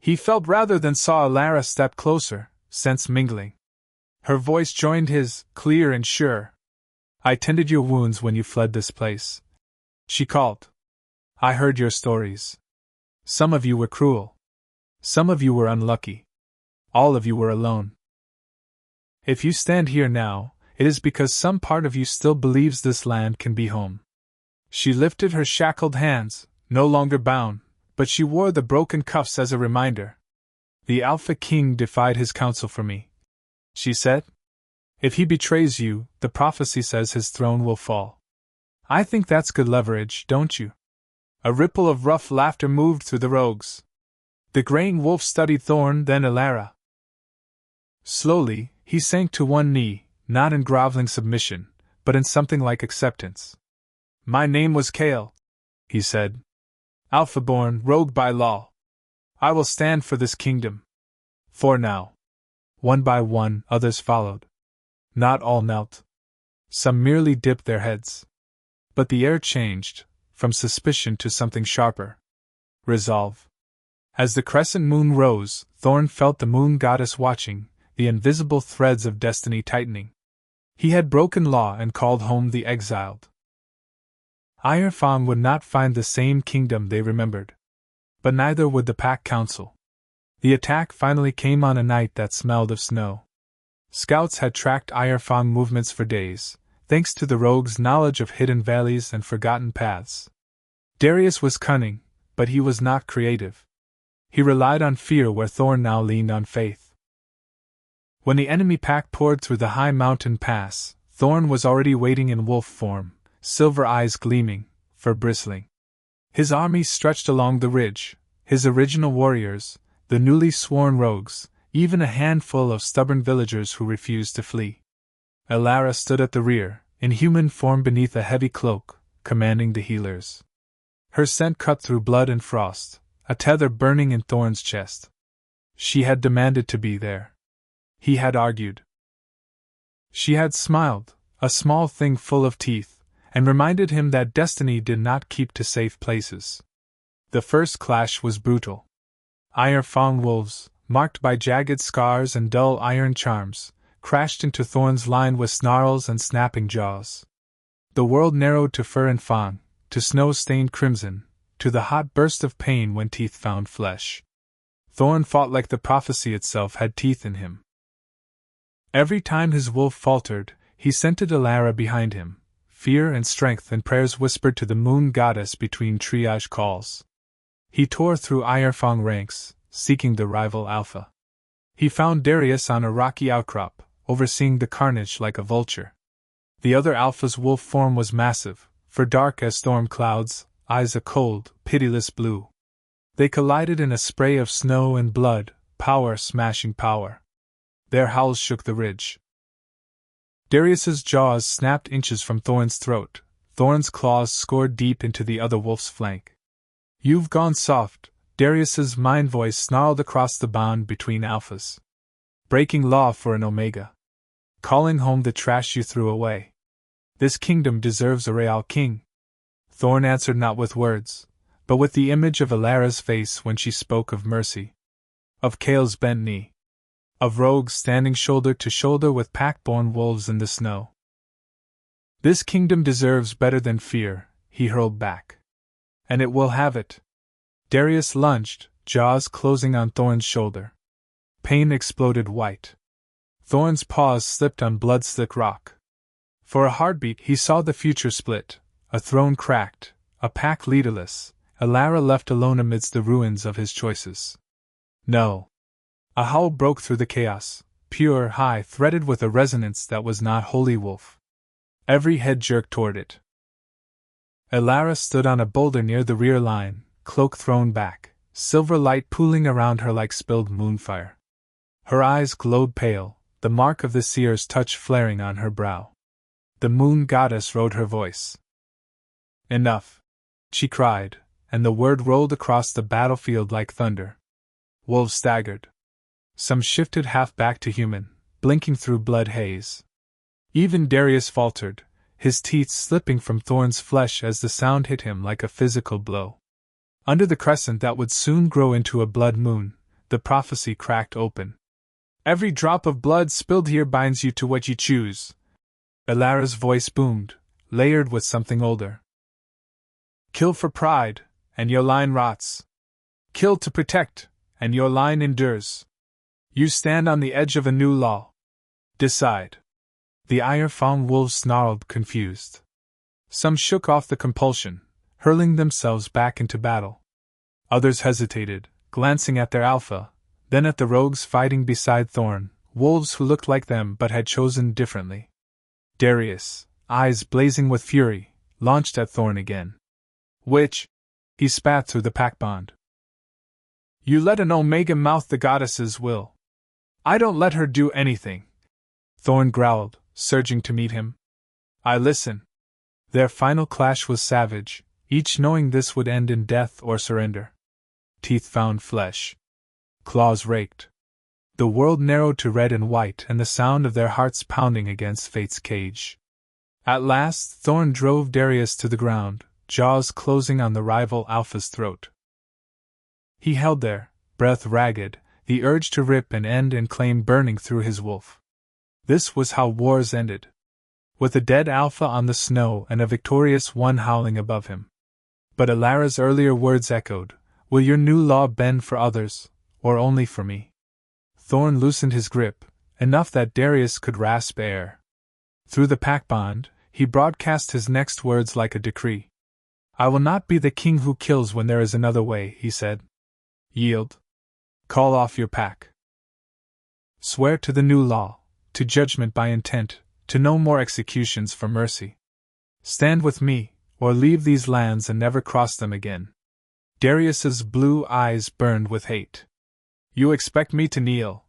Speaker 1: He felt rather than saw Elara step closer, sense mingling. Her voice joined his, clear and sure. I tended your wounds when you fled this place, she called. I heard your stories. Some of you were cruel. Some of you were unlucky. All of you were alone. If you stand here now, it is because some part of you still believes this land can be home. She lifted her shackled hands, no longer bound, but she wore the broken cuffs as a reminder. The Alpha King defied his counsel for me, she said. If he betrays you, the prophecy says his throne will fall. I think that's good leverage, don't you? A ripple of rough laughter moved through the rogues. The graying wolf studied Thorne, then Elara. Slowly, he sank to one knee, not in groveling submission, but in something like acceptance. My name was Kale, he said. Alpha-born, rogue by law. I will stand for this kingdom. For now. One by one, others followed. Not all knelt. Some merely dipped their heads. But the air changed, from suspicion to something sharper. Resolve. As the crescent moon rose, Thorne felt the moon goddess watching, the invisible threads of destiny tightening. He had broken law and called home the exiled. Ironfang would not find the same kingdom they remembered. But neither would the Pack Council. The attack finally came on a night that smelled of snow. Scouts had tracked Ironfang movements for days, thanks to the rogue's knowledge of hidden valleys and forgotten paths. Darius was cunning, but he was not creative. He relied on fear where Thorne now leaned on faith. When the enemy pack poured through the high mountain pass, Thorne was already waiting in wolf form, silver eyes gleaming, fur bristling. His army stretched along the ridge, his original warriors, the newly sworn rogues, even a handful of stubborn villagers who refused to flee. Elara stood at the rear, in human form beneath a heavy cloak, commanding the healers. Her scent cut through blood and frost, a tether burning in Thorne's chest. She had demanded to be there. He had argued. She had smiled, a small thing full of teeth, and reminded him that destiny did not keep to safe places. The first clash was brutal. Ironfang wolves, marked by jagged scars and dull iron charms, crashed into Thorne's line with snarls and snapping jaws. The world narrowed to fur and fang, to snow-stained crimson, to the hot burst of pain when teeth found flesh. Thorne fought like the prophecy itself had teeth in him. Every time his wolf faltered, he scented Elara behind him, fear and strength and prayers whispered to the moon goddess between triage calls. He tore through Ironfang ranks, seeking the rival Alpha. He found Darius on a rocky outcrop, overseeing the carnage like a vulture. The other Alpha's wolf form was massive, for dark as storm clouds, eyes a cold, pitiless blue. They collided in a spray of snow and blood, power smashing power. Their howls shook the ridge. Darius's jaws snapped inches from Thorne's throat. Thorne's claws scored deep into the other wolf's flank. You've gone soft, Darius's mind voice snarled across the bond between alphas. Breaking law for an omega. Calling home the trash you threw away. This kingdom deserves a real king. Thorne answered not with words, but with the image of Elara's face when she spoke of mercy. Of Kale's bent knee. Of rogues standing shoulder to shoulder with pack-born wolves in the snow. This kingdom deserves better than fear, he hurled back. And it will have it. Darius lunged, jaws closing on Thorne's shoulder. Pain exploded white. Thorne's paws slipped on blood-slick rock. For a heartbeat he saw the future split, a throne cracked, a pack leaderless, Elara left alone amidst the ruins of his choices. No. A howl broke through the chaos, pure, high, threaded with a resonance that was not holy wolf. Every head jerked toward it. Elara stood on a boulder near the rear line, cloak thrown back, silver light pooling around her like spilled moonfire. Her eyes glowed pale, the mark of the seer's touch flaring on her brow. The moon goddess rode her voice. Enough! She cried, and the word rolled across the battlefield like thunder. Wolves staggered. Some shifted half back to human, blinking through blood haze. Even Darius faltered, his teeth slipping from Thorne's flesh as the sound hit him like a physical blow. Under the crescent that would soon grow into a blood moon, the prophecy cracked open. Every drop of blood spilled here binds you to what you choose. Elara's voice boomed, layered with something older. Kill for pride, and your line rots. Kill to protect, and your line endures. You stand on the edge of a new law. Decide. The Ironfang wolves snarled, confused. Some shook off the compulsion, hurling themselves back into battle. Others hesitated, glancing at their alpha, then at the rogues fighting beside Thorne, wolves who looked like them but had chosen differently. Darius, eyes blazing with fury, launched at Thorne again. Which? He spat through the pack bond. You let an omega mouth the goddess's will. I don't let her do anything. Thorne growled, surging to meet him. I listen. Their final clash was savage, each knowing this would end in death or surrender. Teeth found flesh. Claws raked. The world narrowed to red and white and the sound of their hearts pounding against fate's cage. At last, Thorne drove Darius to the ground, jaws closing on the rival Alpha's throat. He held there, breath ragged, the urge to rip and end and claim burning through his wolf. This was how wars ended. With a dead Alpha on the snow and a victorious one howling above him. But Elara's earlier words echoed, "Will your new law bend for others, or only for me?" Thorne loosened his grip, enough that Darius could rasp air. Through the pack bond, he broadcast his next words like a decree. "I will not be the king who kills when there is another way," he said. "Yield. Call off your pack. Swear to the new law, to judgment by intent, to no more executions for mercy. Stand with me, or leave these lands and never cross them again." Darius's blue eyes burned with hate. "You expect me to kneel?"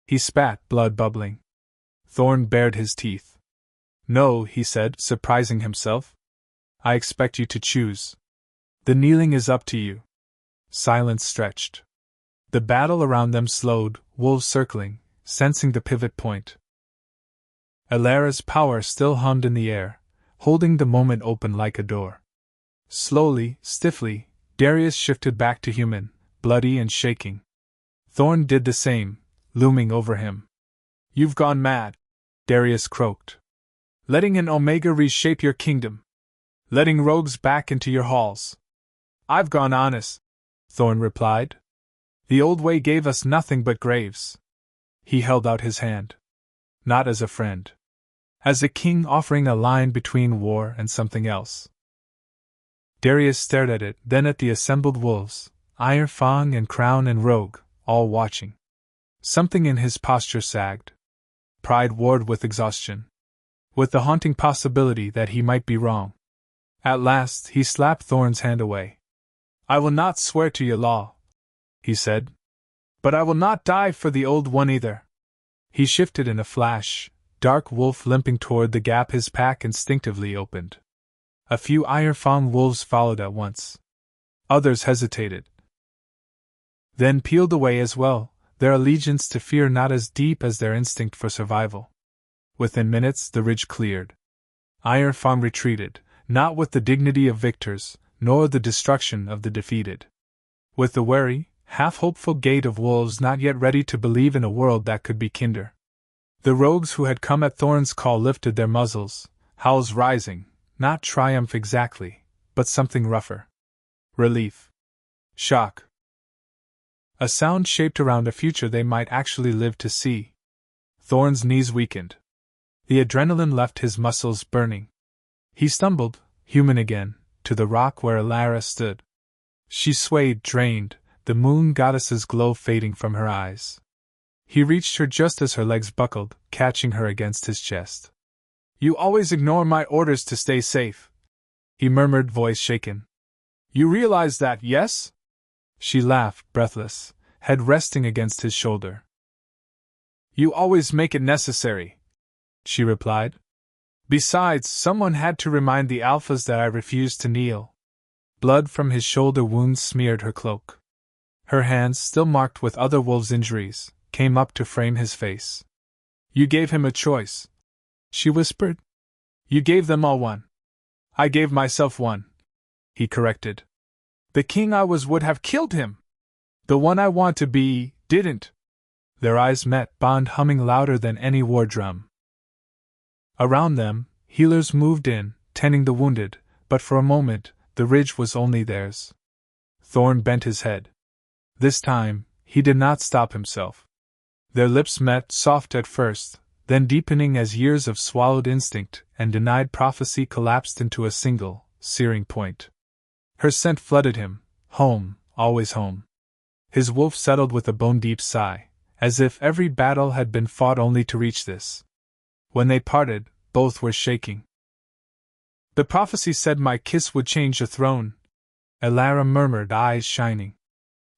Speaker 1: He spat, blood bubbling. Thorne bared his teeth. "No," he said, surprising himself. "I expect you to choose. The kneeling is up to you." Silence stretched. The battle around them slowed, wolves circling, sensing the pivot point. Elara's power still hummed in the air, holding the moment open like a door. Slowly, stiffly, Darius shifted back to human, bloody and shaking. Thorne did the same, looming over him. "You've gone mad," Darius croaked. "Letting an Omega reshape your kingdom. Letting rogues back into your halls." "I've gone honest," Thorne replied. "The old way gave us nothing but graves." He held out his hand. Not as a friend. As a king offering a line between war and something else. Darius stared at it, then at the assembled wolves, Iron Fang and Crown and Rogue, all watching. Something in his posture sagged. Pride warred with exhaustion. With the haunting possibility that he might be wrong. At last, he slapped Thorne's hand away. "I will not swear to your law," he said. "But I will not die for the old one either." He shifted in a flash, dark wolf limping toward the gap his pack instinctively opened. A few Iron Fang wolves followed at once. Others hesitated. Then peeled away as well, their allegiance to fear not as deep as their instinct for survival. Within minutes the ridge cleared. Iron Fang retreated, not with the dignity of victors, nor the destruction of the defeated. With the wary, half-hopeful gait of wolves not yet ready to believe in a world that could be kinder. The rogues who had come at Thorne's call lifted their muzzles, howls rising, not triumph exactly, but something rougher. Relief. Shock. A sound shaped around a future they might actually live to see. Thorne's knees weakened. The adrenaline left his muscles burning. He stumbled, human again, to the rock where Elara stood. She swayed, drained, the moon goddess's glow fading from her eyes. He reached her just as her legs buckled, catching her against his chest. "You always ignore my orders to stay safe," he murmured, voice shaken. "You realize that, yes?" She laughed, breathless, head resting against his shoulder. "You always make it necessary," she replied. "Besides, someone had to remind the Alphas that I refused to kneel." Blood from his shoulder wounds smeared her cloak. Her hands, still marked with other wolves' injuries, came up to frame his face. "You gave him a choice," she whispered. "You gave them all one." "I gave myself one," he corrected. "The king I was would have killed him. The one I want to be, didn't." Their eyes met, bond humming louder than any war drum. Around them, healers moved in, tending the wounded, but for a moment, the ridge was only theirs. Thorne bent his head. This time, he did not stop himself. Their lips met, soft at first, then deepening as years of swallowed instinct and denied prophecy collapsed into a single, searing point. Her scent flooded him, home, always home. His wolf settled with a bone-deep sigh, as if every battle had been fought only to reach this. When they parted, both were shaking. "The prophecy said my kiss would change the throne," Elara murmured, eyes shining.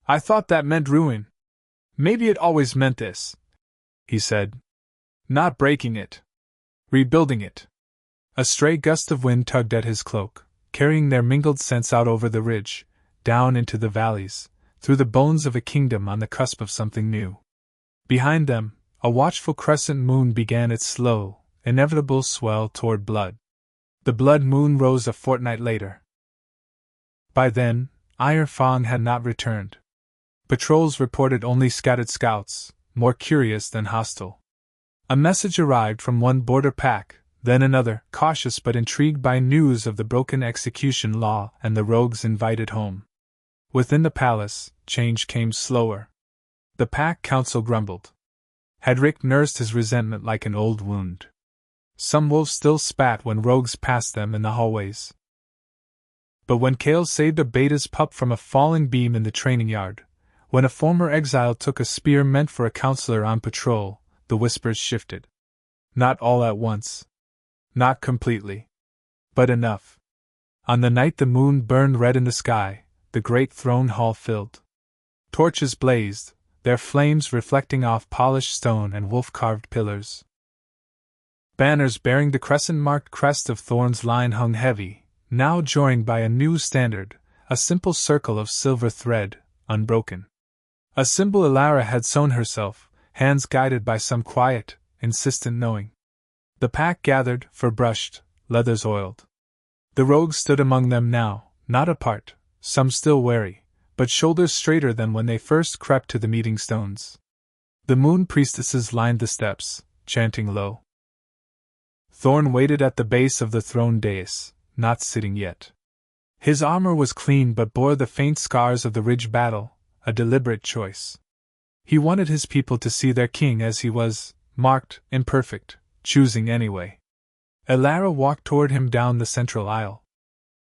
Speaker 1: "I thought that meant ruin. Maybe it always meant this," he said. "Not breaking it. Rebuilding it." A stray gust of wind tugged at his cloak, carrying their mingled scents out over the ridge, down into the valleys, through the bones of a kingdom on the cusp of something new. Behind them, a watchful crescent moon began its slow, inevitable swell toward blood. The blood moon rose a fortnight later. By then, Iron Fang had not returned. Patrols reported only scattered scouts, more curious than hostile. A message arrived from one border pack, then another, cautious but intrigued by news of the broken execution law and the rogues invited home. Within the palace, change came slower. The pack council grumbled. Hedrick nursed his resentment like an old wound. Some wolves still spat when rogues passed them in the hallways. But when Kale saved a beta's pup from a falling beam in the training yard, when a former exile took a spear meant for a counselor on patrol, the whispers shifted. Not all at once. Not completely. But enough. On the night the moon burned red in the sky, the great throne hall filled. Torches blazed, their flames reflecting off polished stone and wolf-carved pillars. Banners bearing the crescent-marked crest of Thorne's line hung heavy, now joined by a new standard, a simple circle of silver thread, unbroken. A symbol Elara had sewn herself, hands guided by some quiet, insistent knowing. The pack gathered, fur-brushed, leathers oiled. The rogues stood among them now, not apart, some still wary, but shoulders straighter than when they first crept to the meeting stones. The moon priestesses lined the steps, chanting low. Thorne waited at the base of the throne dais, not sitting yet. His armor was clean but bore the faint scars of the ridge battle, a deliberate choice. He wanted his people to see their king as he was, marked, imperfect, choosing anyway. Elara walked toward him down the central aisle.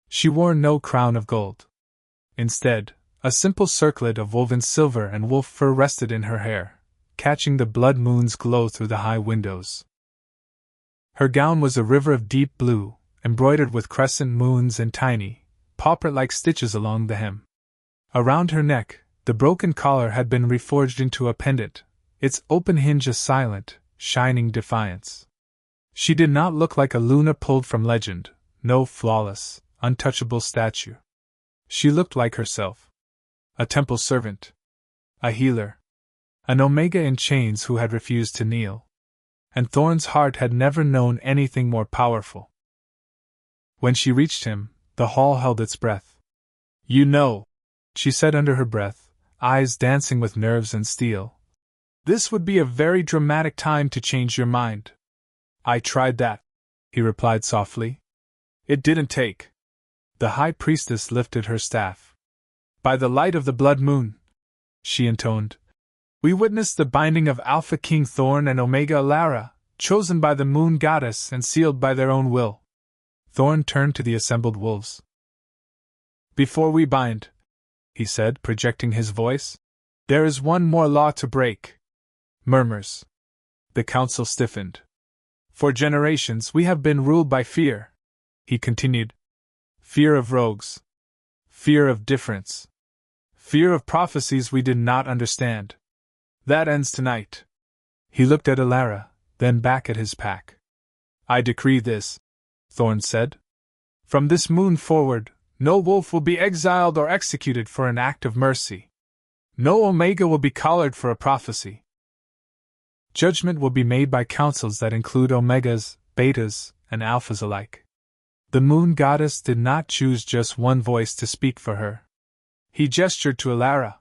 Speaker 1: She wore no crown of gold. Instead, a simple circlet of woven silver and wolf fur rested in her hair, catching the blood moon's glow through the high windows. Her gown was a river of deep blue, embroidered with crescent moons and tiny, pauper-like stitches along the hem. Around her neck, the broken collar had been reforged into a pendant, its open hinge a silent, shining defiance. She did not look like a Luna pulled from legend, no flawless, untouchable statue. She looked like herself. A temple servant. A healer. An Omega in chains who had refused to kneel. And Thorne's heart had never known anything more powerful. When she reached him, the hall held its breath. "You know," she said under her breath, eyes dancing with nerves and steel, "this would be a very dramatic time to change your mind." "I tried that," he replied softly. "It didn't take." The high priestess lifted her staff. "By the light of the blood moon," she intoned, "we witnessed the binding of Alpha King Thorne and Omega Elara, chosen by the moon goddess and sealed by their own will." Thorne turned to the assembled wolves. "Before we bind," he said, projecting his voice, "there is one more law to break." Murmurs. The council stiffened. "For generations we have been ruled by fear," he continued. "Fear of rogues. Fear of difference. Fear of prophecies we did not understand. That ends tonight." He looked at Elara, then back at his pack. "I decree this," Thorne said. "From this moon forward, no wolf will be exiled or executed for an act of mercy. No Omega will be collared for a prophecy. Judgment will be made by councils that include Omegas, Betas, and Alphas alike. The moon goddess did not choose just one voice to speak for her." He gestured to Elara.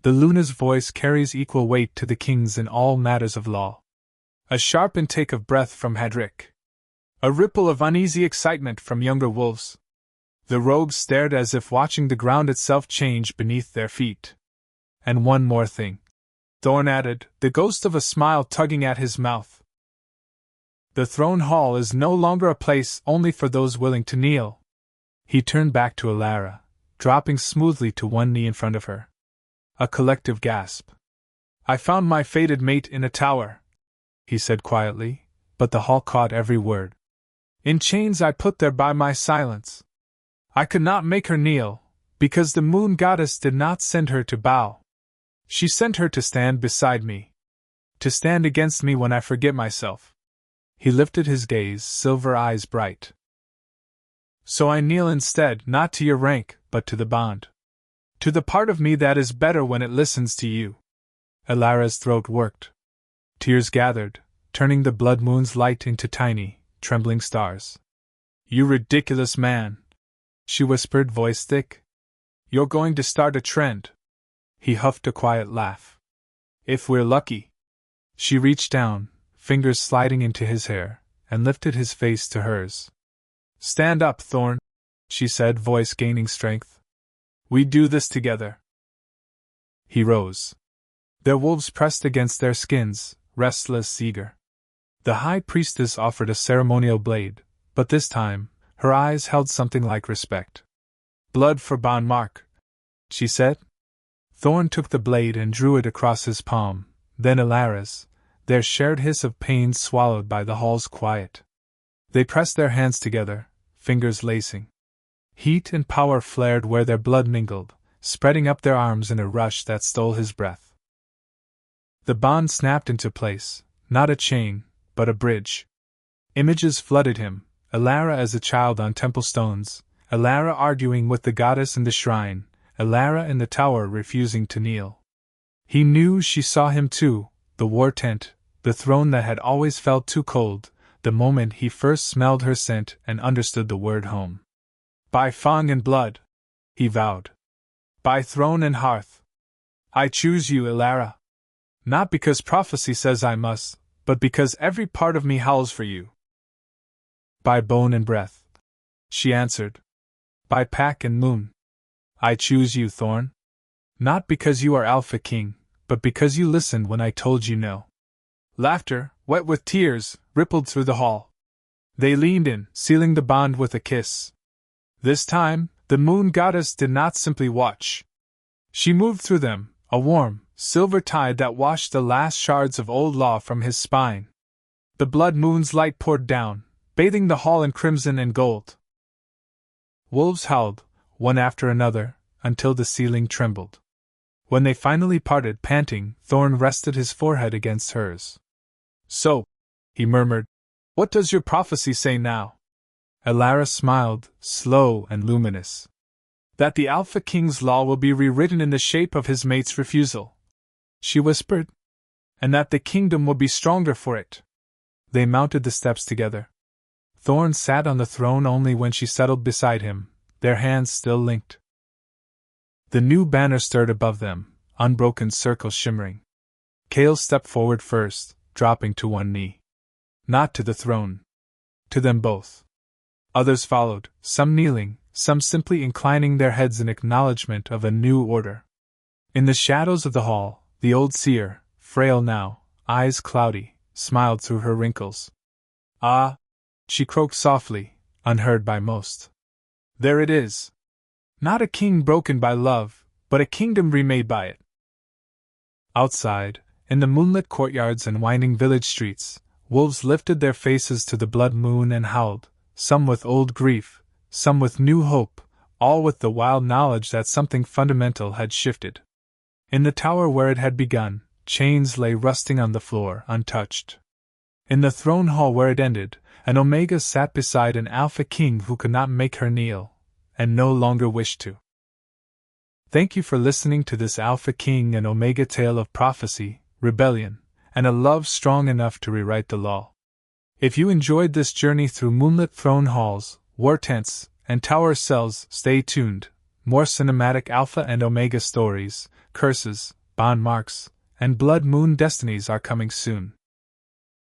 Speaker 1: "The Luna's voice carries equal weight to the king's in all matters of law." A sharp intake of breath from Hedrick. A ripple of uneasy excitement from younger wolves. The rogues stared as if watching the ground itself change beneath their feet. "And one more thing," Thorne added, the ghost of a smile tugging at his mouth. "The throne hall is no longer a place only for those willing to kneel." He turned back to Elara, dropping smoothly to one knee in front of her. A collective gasp. "I found my fated mate in a tower," he said quietly, but the hall caught every word. "In chains I put there by my silence. I could not make her kneel, because the moon goddess did not send her to bow. She sent her to stand beside me. To stand against me when I forget myself." He lifted his gaze, silver eyes bright. So I kneel instead, not to your rank, but to the bond. To the part of me that is better when it listens to you. Elara's throat worked. Tears gathered, turning the blood moon's light into tiny, trembling stars. You ridiculous man, she whispered, voice thick. You're going to start a trend. He huffed a quiet laugh. If we're lucky. She reached down, fingers sliding into his hair, and lifted his face to hers. Stand up, Thorne, she said, voice gaining strength. We do this together. He rose. Their wolves pressed against their skins, restless, eager. The high priestess offered a ceremonial blade, but this time, her eyes held something like respect. Blood for Bon Mark, she said. Thorne took the blade and drew it across his palm, then Elara's, their shared hiss of pain swallowed by the hall's quiet. They pressed their hands together, fingers lacing. Heat and power flared where their blood mingled, spreading up their arms in a rush that stole his breath. The bond snapped into place, not a chain, but a bridge. Images flooded him, Elara as a child on temple stones, Elara arguing with the goddess in the shrine, Elara in the tower refusing to kneel. He knew she saw him too, the war tent, the throne that had always felt too cold, the moment he first smelled her scent and understood the word home. By Fang and blood, he vowed. By throne and hearth. I choose you, Elara. Not because prophecy says I must, but because every part of me howls for you. By bone and breath, she answered. By pack and moon. I choose you, Thorne. Not because you are Alpha King, but because you listened when I told you no. Laughter, wet with tears, rippled through the hall. They leaned in, sealing the bond with a kiss. This time, the moon goddess did not simply watch. She moved through them, a warm, silver tide that washed the last shards of old law from his spine. The blood moon's light poured down, bathing the hall in crimson and gold. Wolves howled, one after another, until the ceiling trembled. When they finally parted, panting, Thorne rested his forehead against hers. So, he murmured, what does your prophecy say now? Elara smiled, slow and luminous. That the Alpha King's law will be rewritten in the shape of his mate's refusal, she whispered. And that the kingdom will be stronger for it. They mounted the steps together. Thorne sat on the throne only when she settled beside him, their hands still linked. The new banner stirred above them, unbroken circle shimmering. Kale stepped forward first, dropping to one knee. Not to the throne. To them both. Others followed, some kneeling, some simply inclining their heads in acknowledgement of a new order. In the shadows of the hall, the old seer, frail now, eyes cloudy, smiled through her wrinkles. Ah, she croaked softly, unheard by most. There it is. Not a king broken by love, but a kingdom remade by it. Outside, in the moonlit courtyards and winding village streets, wolves lifted their faces to the blood moon and howled, some with old grief, some with new hope, all with the wild knowledge that something fundamental had shifted. In the tower where it had begun, chains lay rusting on the floor, untouched. In the throne hall where it ended, an Omega sat beside an Alpha King who could not make her kneel, and no longer wished to. Thank you for listening to this Alpha King and Omega tale of prophecy, rebellion, and a love strong enough to rewrite the law. If you enjoyed this journey through moonlit throne halls, war tents, and tower cells, stay tuned. More cinematic Alpha and Omega stories, curses, bond marks, and blood moon destinies are coming soon.